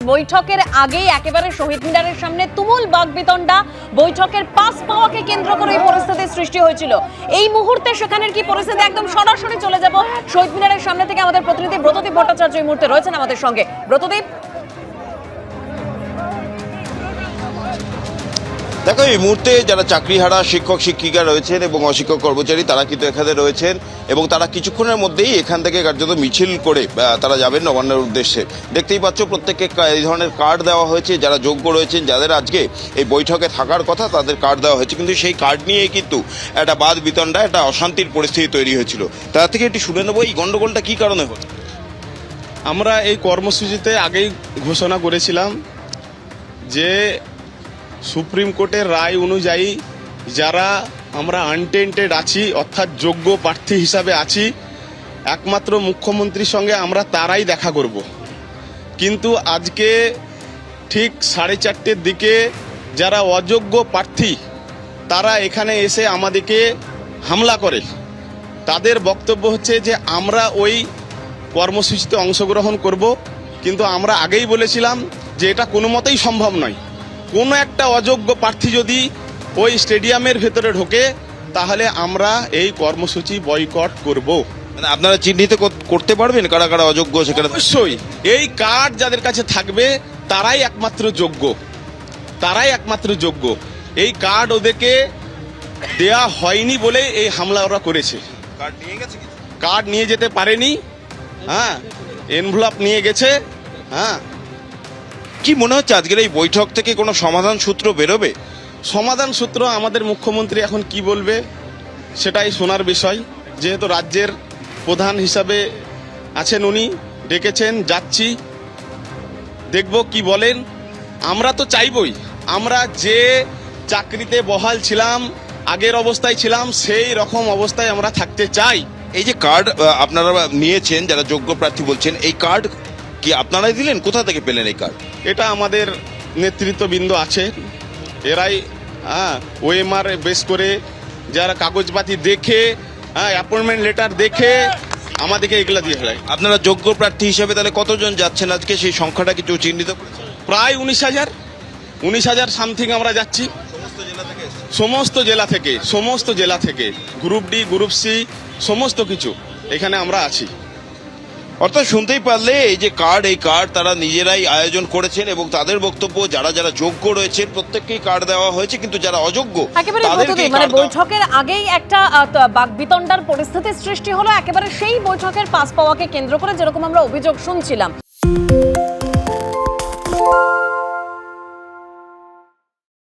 বৈঠকের আগেই একেবারে শহীদ মিনারের সামনে তুমুল বাকবিতণ্ডা। বৈঠকের পাস পাওয়াকে কেন্দ্র করে এই পরিস্থিতির সৃষ্টি হয়েছিল। এই মুহূর্তে সেখানের কি পরিস্থিতি একদম সরাসরি চলে যাব শহীদ মিনারের সামনে থেকে। আমাদের প্রতিনিধি ব্রতদীপ ভট্টাচার্য এই মুহূর্তে রয়েছেন আমাদের সঙ্গে। ব্রতদীপ, দেখো, এই মুহূর্তে যারা চাকরিহারা শিক্ষক শিক্ষিকা রয়েছেন এবং অশিক্ষক কর্মচারী তারা কিন্তু এখানে রয়েছেন এবং তারা কিছুক্ষণের মধ্যেই এখান থেকে কার্যত মিছিল করে তারা যাবেন নবান্নের উদ্দেশ্যে। দেখতেই পাচ্ছ প্রত্যেককে এই ধরনের কার্ড দেওয়া হয়েছে। যারা যোগ্য রয়েছেন, যাদের আজকে এই বৈঠকে থাকার কথা, তাদের কার্ড দেওয়া হয়েছে। কিন্তু সেই কার্ড নিয়েই কিন্তু একটা বাদ বিতণ্ডা, একটা অশান্তির পরিস্থিতি তৈরি হয়েছিল। তার থেকে একটি শুনে নেবো এই গন্ডগোলটা কি কারণে হলো। আমরা এই কর্মসূচিতে আগেই ঘোষণা করেছিলাম যে সুপ্রিম কোর্টের রায় অনুযায়ী যারা আমরা আনটেন্টেড আছি, অর্থাৎ যোগ্য প্রার্থী হিসাবে আছি, একমাত্র মুখ্যমন্ত্রীর সঙ্গে আমরা তারাই দেখা করব। কিন্তু আজকে ঠিক 4:30-র দিকে যারা অযোগ্য প্রার্থী তারা এখানে এসে আমাদেরকে হামলা করে। তাদের বক্তব্য হচ্ছে যে আমরা ওই কর্মসূচিতে অংশগ্রহণ করব, কিন্তু আমরা আগেই বলেছিলাম যে এটা কোনো মতেই সম্ভব নয়। কোনো একটা অযোগ্য প্রার্থী যদি ওই স্টেডিয়ামের ভেতরে ঢোকে তাহলে আমরা এই কর্মসূচি বয়কট করব। মানে আপনারা চিহ্নিত করতে পারবেন কারা কারা অযোগ্য সেখানে? অবশ্যই এই কার্ড যাদের কাছে থাকবে তারাই একমাত্র যোগ্য, তারাই একমাত্র যোগ্য। এই কার্ড ওদেরকে দেয়া হয়নি বলে এই হামলা ওরা করেছে। কার্ড নিয়ে গেছে, কার্ড নিয়ে যেতে পারেনি, হ্যাঁ, এনভেলপ নিয়ে গেছে। হ্যাঁ, কি মনে হচ্ছে আজকের এই বৈঠক থেকে কোনো সমাধান সূত্র বেরোবে? সমাধান সূত্র আমাদের মুখ্যমন্ত্রী এখন কি বলবে সেটাই শোনার বিষয়। যেহেতু রাজ্যের প্রধান হিসাবে আছেন উনি, ডেকেছেন, যাচ্ছি, দেখব কি বলেন। আমরা তো চাইবই, আমরা যে চাকরিতে বহাল ছিলাম, আগের অবস্থায় ছিলাম, সেই রকম অবস্থায় আমরা থাকতে চাই। এই যে কার্ড আপনারা নিয়েছেন, যারা যোগ্য প্রার্থী বলছেন, এই কার্ড কি আপনারাই দিলেন? কোথা থেকে পেলেন এই কার্ড? এটা আমাদের নেতৃত্ববৃন্দ আছে, এরাই ওএমআর বেস করে যারা কাগজপাতি দেখে, অ্যাপয়েন্টমেন্ট লেটার দেখে আমাদেরকে এগুলা দিয়ে ফেলায়। আপনারা যোগ্য প্রার্থী হিসেবে তাহলে কতজন যাচ্ছেন আজকে, সেই সংখ্যাটা কিছু চিহ্নিত করেছেন? প্রায় 19,000 সামথিং আমরা যাচ্ছি। সমস্ত জেলা থেকে গ্রুপ ডি, গ্রুপ সি, সমস্ত কিছু এখানে আমরা আছি। অর্থাৎ শুনতেই পারলে এই যে কার্ড, এই কার্ড তারা নিজেরাই আয়োজন করেছেন এবং তাদের বক্তব্য যারা যারা যোগ্য রয়েছেন প্রত্যেককেই কার্ড দেওয়া হয়েছে, কিন্তু যারা অযোগ্য তাদেরকে মানে বৈঠকের আগেই একটা বাকবিতণ্ডার পরিস্থিতির সৃষ্টি হলো একেবারে সেই বৈঠকের পাস পাওয়াকে কেন্দ্র করে, যেরকম আমরা অভিযোগ শুনছিলাম।